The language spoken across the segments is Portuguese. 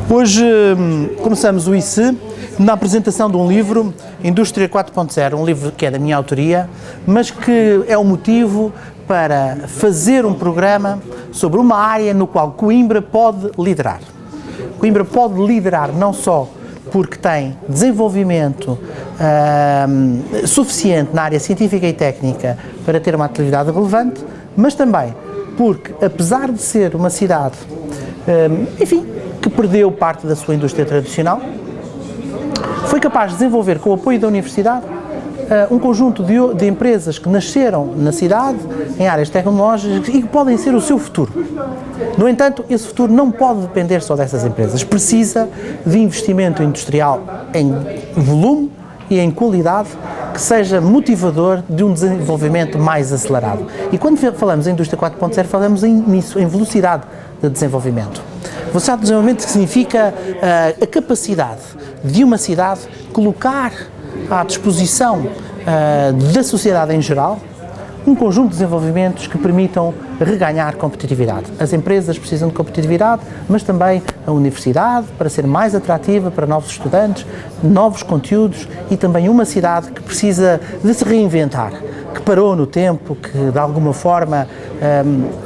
Hoje começamos o IC na apresentação de um livro, Indústria 4.0, um livro que é da minha autoria, mas que é o motivo para fazer um programa sobre uma área no qual Coimbra pode liderar. Coimbra pode liderar não só porque tem desenvolvimento suficiente na área científica e técnica para ter uma atividade relevante, mas também porque, apesar de ser uma cidade, que perdeu parte da sua indústria tradicional, foi capaz de desenvolver, com o apoio da universidade, um conjunto de empresas que nasceram na cidade, em áreas tecnológicas e que podem ser o seu futuro. No entanto, esse futuro não pode depender só dessas empresas. Precisa de investimento industrial em volume e em qualidade que seja motivador de um desenvolvimento mais acelerado. E quando falamos em indústria 4.0, falamos nisso, em velocidade de desenvolvimento. Velocidade de desenvolvimento significa a capacidade de uma cidade colocar à disposição da sociedade em geral um conjunto de desenvolvimentos que permitam reganhar competitividade. As empresas precisam de competitividade, mas também a universidade, para ser mais atrativa para novos estudantes, novos conteúdos e também uma cidade que precisa de se reinventar, que parou no tempo, que de alguma forma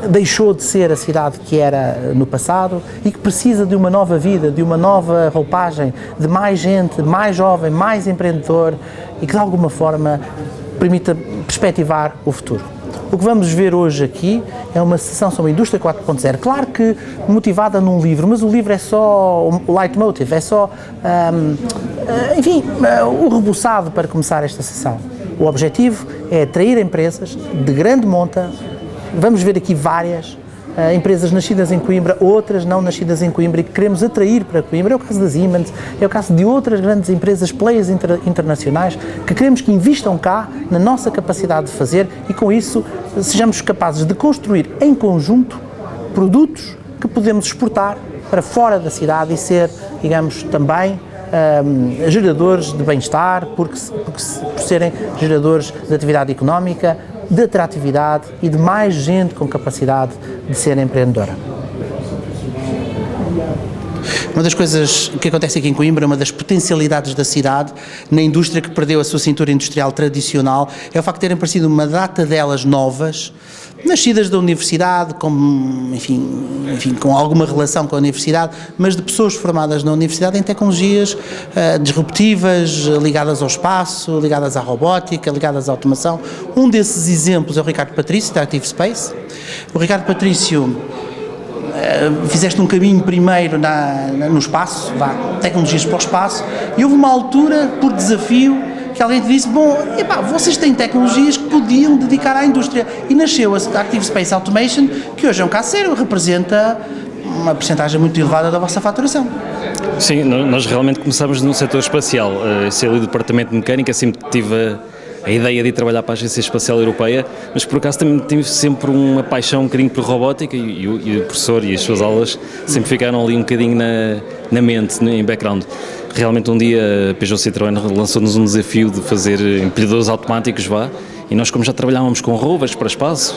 deixou de ser a cidade que era no passado e que precisa de uma nova vida, de uma nova roupagem, de mais gente, mais jovem, mais empreendedor e que de alguma forma permita perspectivar o futuro. O que vamos ver hoje aqui é uma sessão sobre a Indústria 4.0, claro que motivada num livro, mas o livro é só o leitmotiv, é só, o rebuçado para começar esta sessão. O objetivo é atrair empresas de grande monta, vamos ver aqui várias, empresas nascidas em Coimbra, outras não nascidas em Coimbra e que queremos atrair para Coimbra. É o caso da Siemens, é o caso de outras grandes empresas, players internacionais, que queremos que invistam cá na nossa capacidade de fazer e com isso sejamos capazes de construir em conjunto produtos que podemos exportar para fora da cidade e ser, digamos, também geradores de bem-estar, por serem geradores de atividade económica, de atratividade e de mais gente com capacidade de ser empreendedora. Uma das coisas que acontece aqui em Coimbra, uma das potencialidades da cidade, na indústria que perdeu a sua cintura industrial tradicional, é o facto de terem aparecido uma data delas novas, nascidas da universidade, com alguma relação com a universidade, mas de pessoas formadas na universidade em tecnologias disruptivas, ligadas ao espaço, ligadas à robótica, ligadas à automação. Um desses exemplos é o Ricardo Patrício, da Active Space. O Ricardo Patrício, fizeste um caminho primeiro no espaço, tecnologias para o espaço, e houve uma altura, por desafio, que alguém te disse, vocês têm tecnologias que podiam dedicar à indústria, e nasceu a Active Space Automation, que hoje é um caso sério, representa uma percentagem muito elevada da vossa faturação. Sim, nós realmente começámos no setor espacial, sou ali do departamento de mecânica, sempre tive a ideia de ir trabalhar para a Agência Espacial Europeia, mas por acaso também tive sempre uma paixão um bocadinho por robótica e o professor e as suas aulas sempre ficaram ali um bocadinho na mente, em background. Realmente um dia a Peugeot Citroën lançou-nos um desafio de fazer empilhadores automáticos, e nós, como já trabalhávamos com rovers para espaço,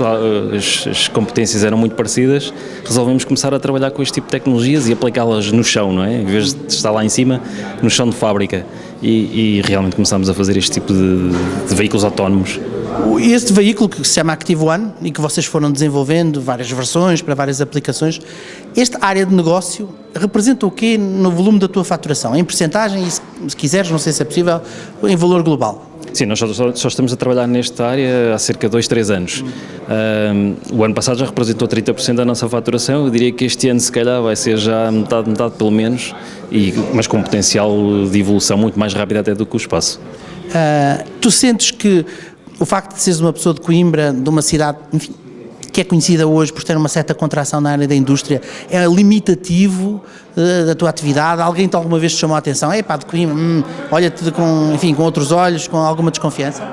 as competências eram muito parecidas, resolvemos começar a trabalhar com este tipo de tecnologias e aplicá-las no chão, não é? Em vez de estar lá em cima, no chão de fábrica. E realmente começámos a fazer este tipo de veículos autónomos. Este veículo que se chama Active One e que vocês foram desenvolvendo várias versões para várias aplicações, esta área de negócio representa o quê no volume da tua faturação? Em percentagem e, se quiseres, não sei se é possível, em valor global? Sim, nós só estamos a trabalhar nesta área há cerca de 2-3 anos. O ano passado já representou 30% da nossa faturação, eu diria que este ano se calhar vai ser já metade pelo menos, mas com um potencial de evolução muito mais rápido até do que o espaço. Tu sentes que o facto de seres uma pessoa de Coimbra, de uma cidade, que é conhecida hoje por ter uma certa contração na área da indústria, é limitativo da tua atividade? Alguém alguma vez te chamou a atenção? De Coimbra, olha-te com outros olhos, com alguma desconfiança?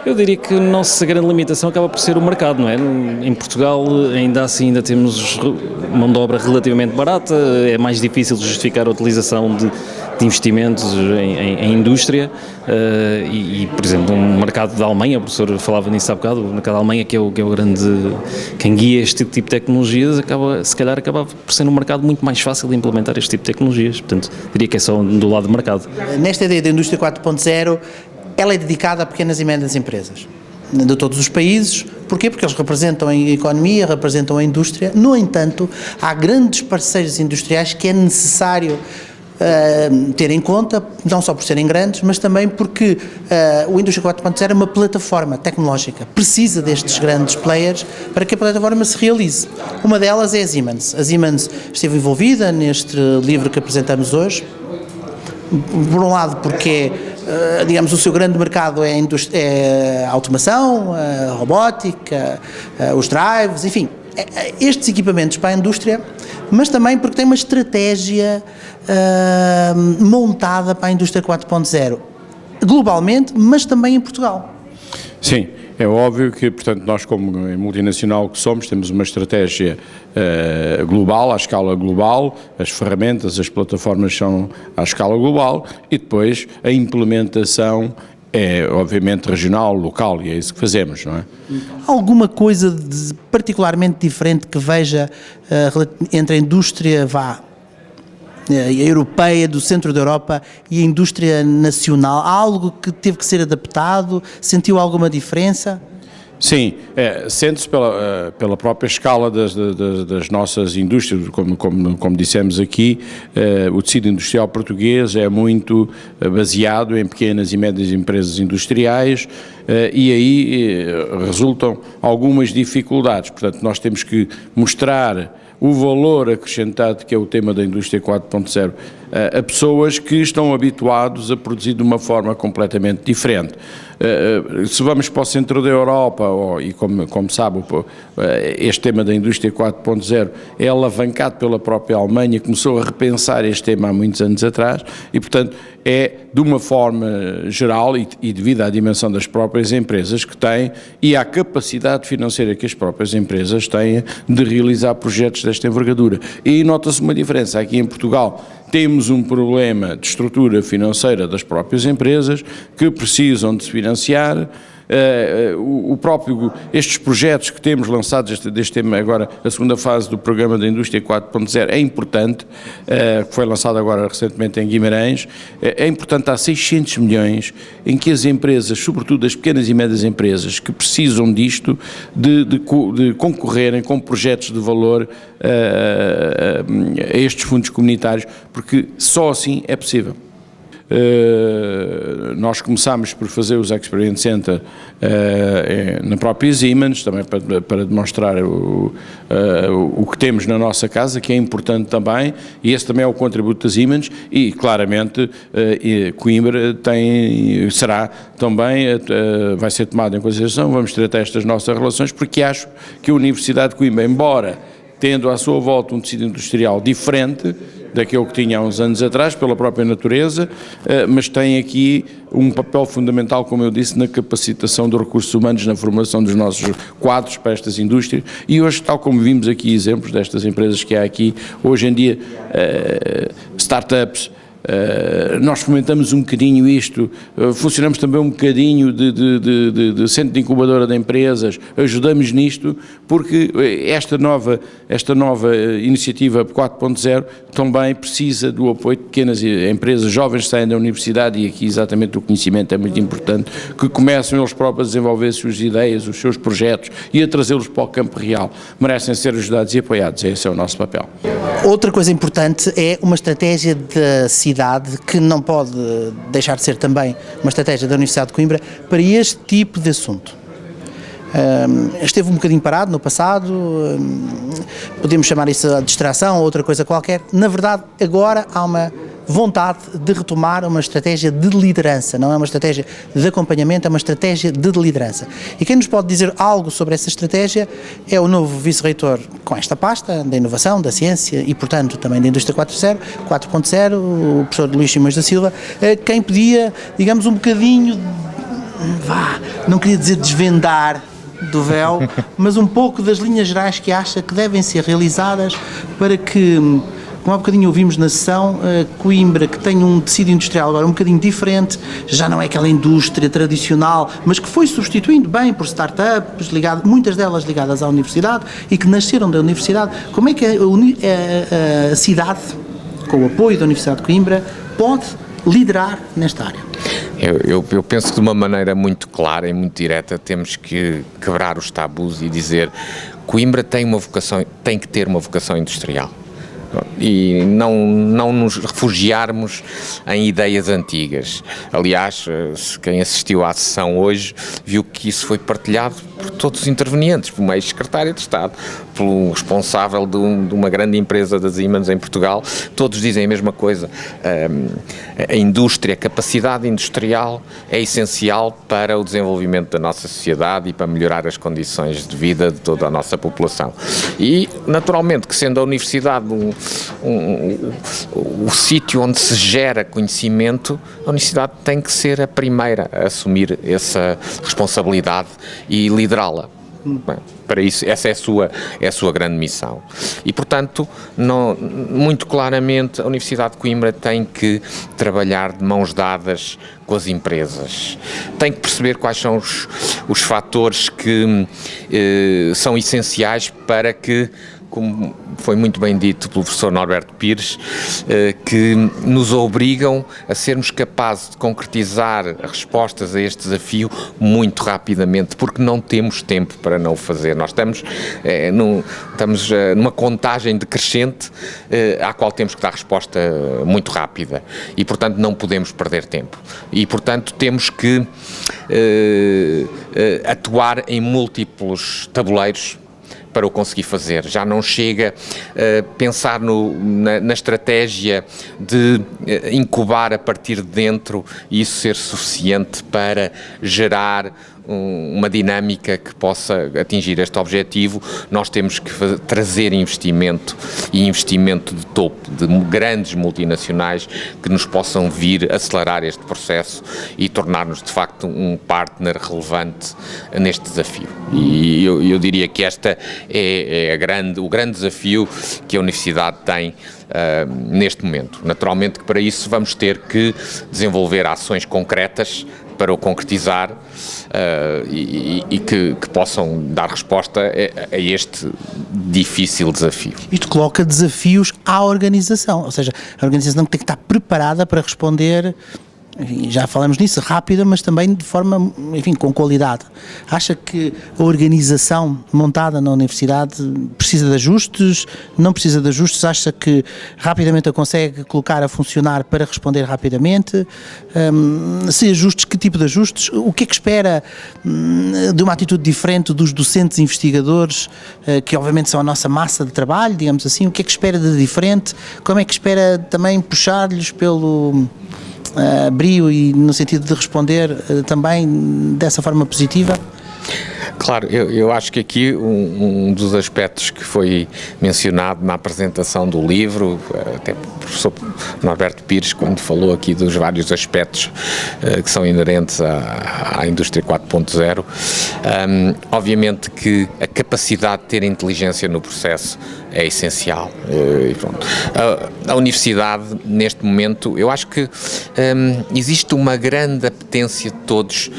Eu diria que a nossa grande limitação acaba por ser o mercado, não é? Em Portugal ainda temos mão de obra relativamente barata, é mais difícil justificar a utilização de investimentos em indústria e, por exemplo, um mercado da Alemanha, o professor falava nisso há bocado, o mercado da Alemanha que é o grande, quem guia este tipo de tecnologias, se calhar acaba por ser um mercado muito mais fácil de implementar este tipo de tecnologias, portanto, diria que é só do lado do mercado. Nesta ideia da indústria 4.0, ela é dedicada a pequenas e médias empresas de todos os países. Porquê? Porque eles representam a economia, representam a indústria. No entanto, há grandes parceiros industriais que é necessário ter em conta, não só por serem grandes, mas também porque o Indústria 4.0 é uma plataforma tecnológica, precisa destes grandes players para que a plataforma se realize. Uma delas é a Siemens. A Siemens esteve envolvida neste livro que apresentamos hoje, por um lado porque digamos, o seu grande mercado é a automação, a robótica, os drives, enfim, estes equipamentos para a indústria, mas também porque tem uma estratégia montada para a indústria 4.0, globalmente, mas também em Portugal. Sim, é óbvio que, portanto, nós como multinacional que somos, temos uma estratégia global, à escala global, as ferramentas, as plataformas são à escala global e depois a implementação é, obviamente, regional, local, e é isso que fazemos, não é? Alguma coisa particularmente diferente que veja entre a indústria europeia, do centro da Europa e a indústria nacional? Há algo que teve que ser adaptado? Sentiu alguma diferença? Sim, sente-se pela própria escala das nossas indústrias, como dissemos aqui, o tecido industrial português é muito baseado em pequenas e médias empresas industriais e aí resultam algumas dificuldades, portanto nós temos que mostrar o valor acrescentado que é o tema da indústria 4.0 a pessoas que estão habituados a produzir de uma forma completamente diferente. Se vamos para o centro da Europa, e como sabe, este tema da indústria 4.0 é alavancado pela própria Alemanha, começou a repensar este tema há muitos anos atrás e, portanto, é de uma forma geral e devido à dimensão das próprias empresas que têm e à capacidade financeira que as próprias empresas têm de realizar projetos desta envergadura. E aí nota-se uma diferença. Aqui em Portugal temos um problema de estrutura financeira das próprias empresas que precisam de se financiar. Estes projetos que temos lançados, deste tema agora, a segunda fase do programa da Indústria 4.0 é importante, que foi lançado agora recentemente em Guimarães, é importante, há 600 milhões em que as empresas, sobretudo as pequenas e médias empresas que precisam disto, de concorrerem com projetos de valor a estes fundos comunitários, porque só assim é possível. Nós começámos por fazer os Experience Center na própria Siemens, também para demonstrar o que temos na nossa casa, que é importante também, e esse também é o contributo da Siemens, e claramente Coimbra será também, vai ser tomado em consideração, vamos ter até estas nossas relações, porque acho que a Universidade de Coimbra, embora tendo à sua volta um tecido industrial diferente daquele que tinha há uns anos atrás, pela própria natureza, mas tem aqui um papel fundamental, como eu disse, na capacitação dos recursos humanos, na formação dos nossos quadros para estas indústrias, e hoje, tal como vimos aqui exemplos destas empresas que há aqui, hoje em dia, startups, nós fomentamos um bocadinho isto, funcionamos também um bocadinho de centro de incubadora de empresas, ajudamos nisto, porque esta nova iniciativa 4.0 também precisa do apoio de pequenas empresas, jovens que saem da universidade, e aqui exatamente o conhecimento é muito importante, que começam eles próprios a desenvolver as suas ideias, os seus projetos e a trazê-los para o campo real. Merecem ser ajudados e apoiados, esse é o nosso papel. Outra coisa importante é uma estratégia da cidade, que não pode deixar de ser também uma estratégia da Universidade de Coimbra para este tipo de assunto. Esteve um bocadinho parado no passado, podemos chamar isso de distração ou outra coisa qualquer. Na verdade, agora há uma vontade de retomar uma estratégia de liderança, não é uma estratégia de acompanhamento, é uma estratégia de liderança. E quem nos pode dizer algo sobre essa estratégia é o novo vice-reitor com esta pasta da inovação, da ciência e, portanto, também da indústria 4.0, o professor Luís Simões da Silva, quem podia, digamos, um bocadinho não queria dizer desvendar do véu, mas um pouco das linhas gerais que acha que devem ser realizadas para que, como há bocadinho ouvimos na sessão, Coimbra, que tem um tecido industrial agora um bocadinho diferente, já não é aquela indústria tradicional, mas que foi substituindo bem por startups, muitas delas ligadas à universidade e que nasceram da universidade. Como é que a cidade, com o apoio da Universidade de Coimbra, pode liderar nesta área? Eu penso que de uma maneira muito clara e muito direta temos que quebrar os tabus e dizer Coimbra tem que ter uma vocação industrial. E não nos refugiarmos em ideias antigas. Aliás, quem assistiu à sessão hoje viu que isso foi partilhado por todos os intervenientes, pelo meio secretário de Estado, pelo responsável de uma grande empresa da Siemens em Portugal. Todos dizem a mesma coisa. A indústria, a capacidade industrial é essencial para o desenvolvimento da nossa sociedade e para melhorar as condições de vida de toda a nossa população. E, naturalmente, que sendo a universidade o sítio onde se gera conhecimento, a universidade tem que ser a primeira a assumir essa responsabilidade e liderá-la. Bem, para isso, essa é a sua grande missão. E, portanto, muito claramente, a Universidade de Coimbra tem que trabalhar de mãos dadas com as empresas. Tem que perceber quais são os fatores que são essenciais para que, como foi muito bem dito pelo professor Norberto Pires, que nos obrigam a sermos capazes de concretizar respostas a este desafio muito rapidamente, porque não temos tempo para não o fazer. Nós estamos numa contagem decrescente à qual temos que dar resposta muito rápida e, portanto, não podemos perder tempo. E, portanto, temos que atuar em múltiplos tabuleiros para o conseguir fazer. Já não chega a pensar na estratégia de incubar a partir de dentro e isso ser suficiente para gerar uma dinâmica que possa atingir este objetivo. Nós temos que trazer investimento e investimento de topo, de grandes multinacionais que nos possam vir acelerar este processo e tornar-nos de facto um partner relevante neste desafio. E eu diria que esta é o grande desafio que a Universidade tem neste momento. Naturalmente que para isso vamos ter que desenvolver ações concretas para o concretizar e que possam dar resposta a este difícil desafio. Isto coloca desafios à organização, ou seja, a organização tem que estar preparada para responder, enfim, já falamos nisso, rápida, mas também de forma, enfim, com qualidade. Acha que a organização montada na universidade precisa de ajustes? Não precisa de ajustes? Acha que rapidamente a consegue colocar a funcionar para responder rapidamente? Se ajustes, que tipo de ajustes? O que é que espera de uma atitude diferente dos docentes investigadores, que obviamente são a nossa massa de trabalho, digamos assim? O que é que espera de diferente? Como é que espera também puxar-lhes pelo brio e no sentido de responder também dessa forma positiva? Claro, eu acho que aqui um dos aspectos que foi mencionado na apresentação do livro, até o professor Norberto Pires, quando falou aqui dos vários aspectos que são inerentes à indústria 4.0, obviamente que a capacidade de ter inteligência no processo é essencial. E pronto. A universidade, neste momento, eu acho que existe uma grande apetência de todos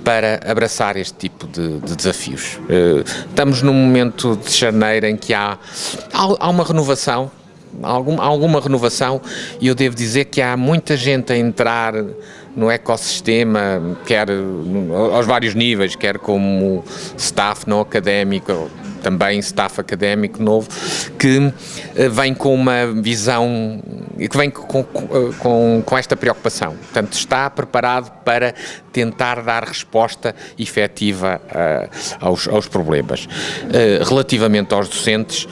para abraçar este tipo de desafios. Estamos num momento de janeiro em que há uma renovação, alguma renovação, e eu devo dizer que há muita gente a entrar no ecossistema, quer aos vários níveis, quer como staff não académico, também staff académico novo, que vem com uma visão, que vem com esta preocupação. Portanto, está preparado para tentar dar resposta efetiva aos problemas. Relativamente aos docentes,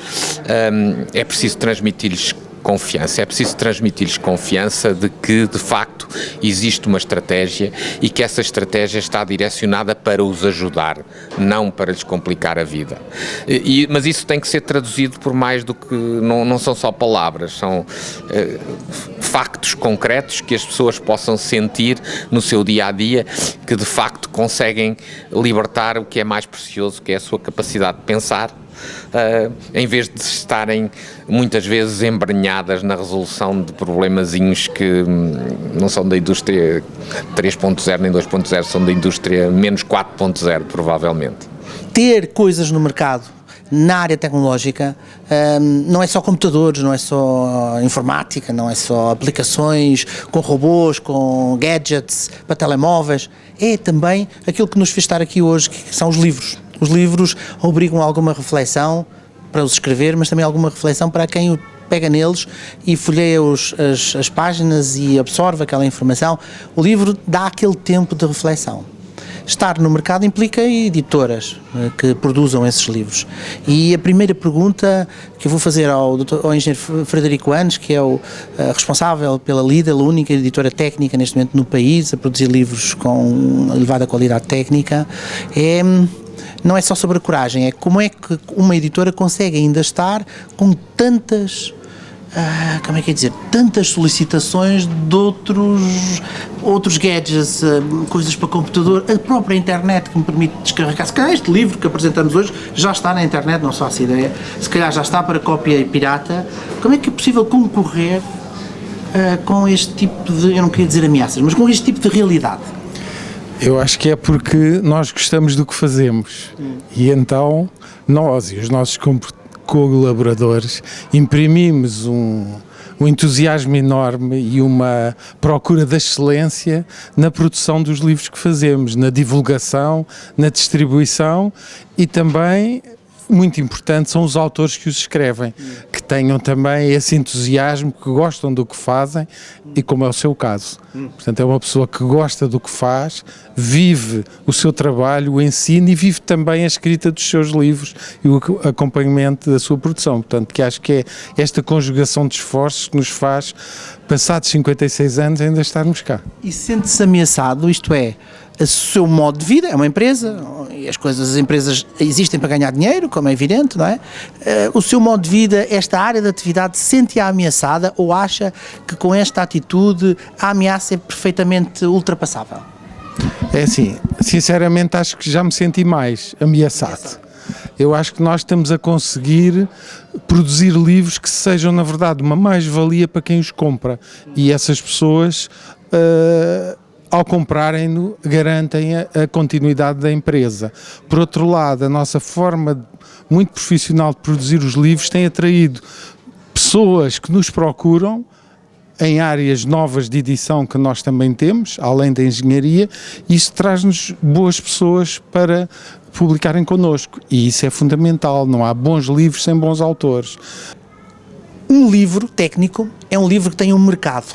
é preciso transmitir-lhes confiança. É preciso transmitir-lhes confiança de que, de facto, existe uma estratégia e que essa estratégia está direcionada para os ajudar, não para lhes complicar a vida. Mas isso tem que ser traduzido por mais do que... Não são só palavras, são factos concretos que as pessoas possam sentir no seu dia-a-dia, que de facto conseguem libertar o que é mais precioso, que é a sua capacidade de pensar, em vez de estarem muitas vezes embrenhadas na resolução de problemazinhos que não são da indústria 3.0 nem 2.0, são da indústria menos 4.0 provavelmente. Ter coisas no mercado na área tecnológica não é só computadores, não é só informática, não é só aplicações com robôs, com gadgets para telemóveis, é também aquilo que nos fez estar aqui hoje, que são os livros. Os livros obrigam a alguma reflexão para os escrever, mas também alguma reflexão para quem o pega neles e folheia as páginas e absorve aquela informação. O livro dá aquele tempo de reflexão. Estar no mercado implica editoras que produzam esses livros. E a primeira pergunta que eu vou fazer ao engenheiro Frederico Anes, que é o responsável pela Lidl, a única editora técnica neste momento no país a produzir livros com elevada qualidade técnica, não é só sobre a coragem, é como é que uma editora consegue ainda estar com tantas... como é que é dizer, tantas solicitações de outros gadgets, coisas para computador, a própria internet que me permite descarregar. Se calhar este livro que apresentamos hoje já está na internet, não faço ideia, se calhar já está para cópia pirata. Como é que é possível concorrer com este tipo de, eu não queria dizer ameaças, mas com este tipo de realidade? Eu acho que é porque nós gostamos do que fazemos e então nós e os nossos colaboradores imprimimos um entusiasmo enorme e uma procura da excelência na produção dos livros que fazemos, na divulgação, na distribuição e também, muito importante, são os autores que os escrevem, que tenham também esse entusiasmo, que gostam do que fazem e como é o seu caso. Portanto, é uma pessoa que gosta do que faz, vive o seu trabalho, o ensino e vive também a escrita dos seus livros e o acompanhamento da sua produção. Portanto, que acho que é esta conjugação de esforços que nos faz, passados 56 anos, ainda estarmos cá. E sente-se ameaçado, isto é, o seu modo de vida, é uma empresa, e as empresas existem para ganhar dinheiro, como é evidente, não é? O seu modo de vida, esta área de atividade, sente-a ameaçada ou acha que com esta atitude a ameaça é perfeitamente ultrapassável? É assim, sinceramente acho que já me senti mais ameaçado. Eu acho que nós estamos a conseguir produzir livros que sejam, na verdade, uma mais-valia para quem os compra. E essas pessoas, ao comprarem-no, garantem a continuidade da empresa. Por outro lado, a nossa forma muito profissional de produzir os livros tem atraído pessoas que nos procuram em áreas novas de edição que nós também temos, além da engenharia, e isso traz-nos boas pessoas para publicarem connosco. E isso é fundamental, não há bons livros sem bons autores. Um livro técnico é um livro que tem um mercado,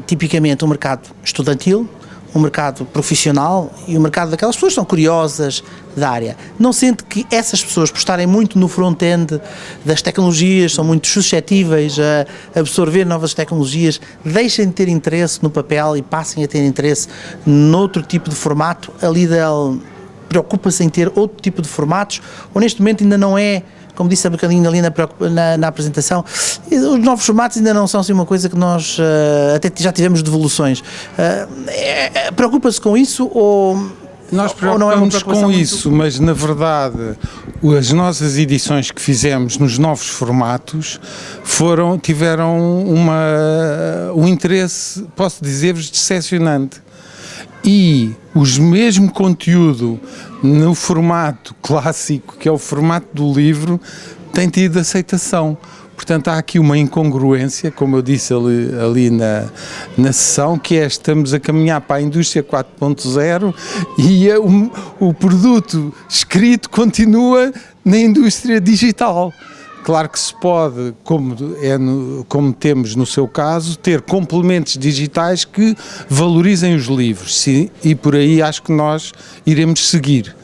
tipicamente um mercado estudantil, um mercado profissional e um mercado daquelas pessoas que são curiosas da área. Não sente que essas pessoas, por estarem muito no front-end das tecnologias, são muito suscetíveis a absorver novas tecnologias, deixem de ter interesse no papel e passem a ter interesse noutro tipo de formato? A Lidl preocupa-se em ter outro tipo de formatos, ou neste momento ainda não é, como disse há bocadinho ali na apresentação, os novos formatos ainda não são assim uma coisa que nós até já tivemos devoluções. Preocupa-se com isso ou nós preocupamos com isso, mas na verdade as nossas edições que fizemos nos novos formatos tiveram um interesse, posso dizer-vos, decepcionante. E o mesmo conteúdo no formato clássico, que é o formato do livro, tem tido aceitação. Portanto, há aqui uma incongruência, como eu disse ali na sessão, que estamos a caminhar para a indústria 4.0 e o produto escrito continua na indústria digital. Claro que se pode, como temos no seu caso, ter complementos digitais que valorizem os livros, sim, e por aí acho que nós iremos seguir.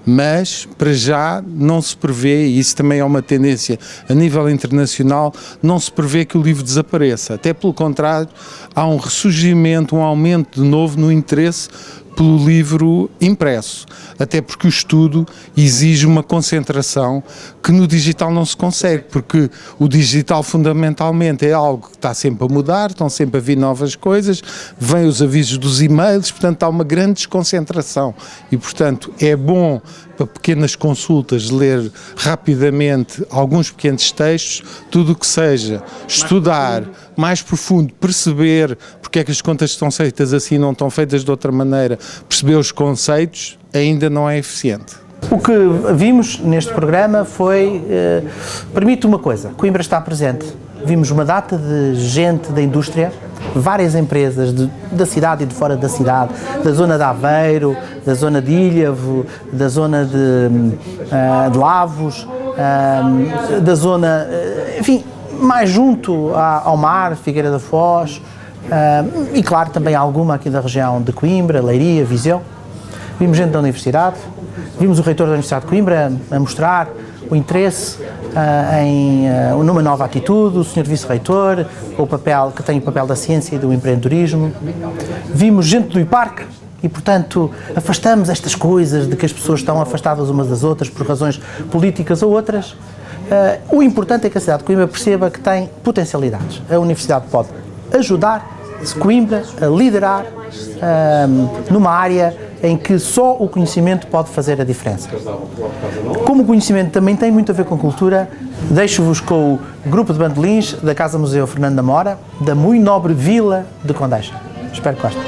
mas para já não se prevê, e isso também é uma tendência a nível internacional, não se prevê que o livro desapareça. Até pelo contrário, há um ressurgimento, um aumento de novo no interesse pelo livro impresso, até porque o estudo exige uma concentração que no digital não se consegue, porque o digital fundamentalmente é algo que está sempre a mudar, estão sempre a vir novas coisas, vêm os avisos dos e-mails, portanto há uma grande desconcentração e, portanto, é bom para pequenas consultas ler rapidamente alguns pequenos textos, tudo o que seja estudar mais profundo, perceber porque é que as contas estão feitas assim, não estão feitas de outra maneira, perceber os conceitos, ainda não é eficiente. O que vimos neste programa foi, permite uma coisa, Coimbra está presente, vimos uma data de gente da indústria, várias empresas da cidade e de fora da cidade, da zona de Aveiro, da zona de Ilhavo, da zona de Lavos, da zona, enfim, mais junto ao mar, Figueira da Foz, e claro também alguma aqui da região de Coimbra, Leiria, Viseu. Vimos gente da universidade, vimos o reitor da Universidade de Coimbra a mostrar o interesse numa nova atitude, o Sr. Vice-Reitor, que tem o papel da ciência e do empreendedorismo. Vimos gente do IPARC e, portanto, afastamos estas coisas de que as pessoas estão afastadas umas das outras por razões políticas ou outras. O importante é que a cidade de Coimbra perceba que tem potencialidades. A Universidade pode ajudar Coimbra a liderar numa área em que só o conhecimento pode fazer a diferença. Como o conhecimento também tem muito a ver com cultura, deixo-vos com o grupo de bandolins da Casa Museu Fernando da Mora, da muito nobre Vila de Condeixa. Espero que gostem.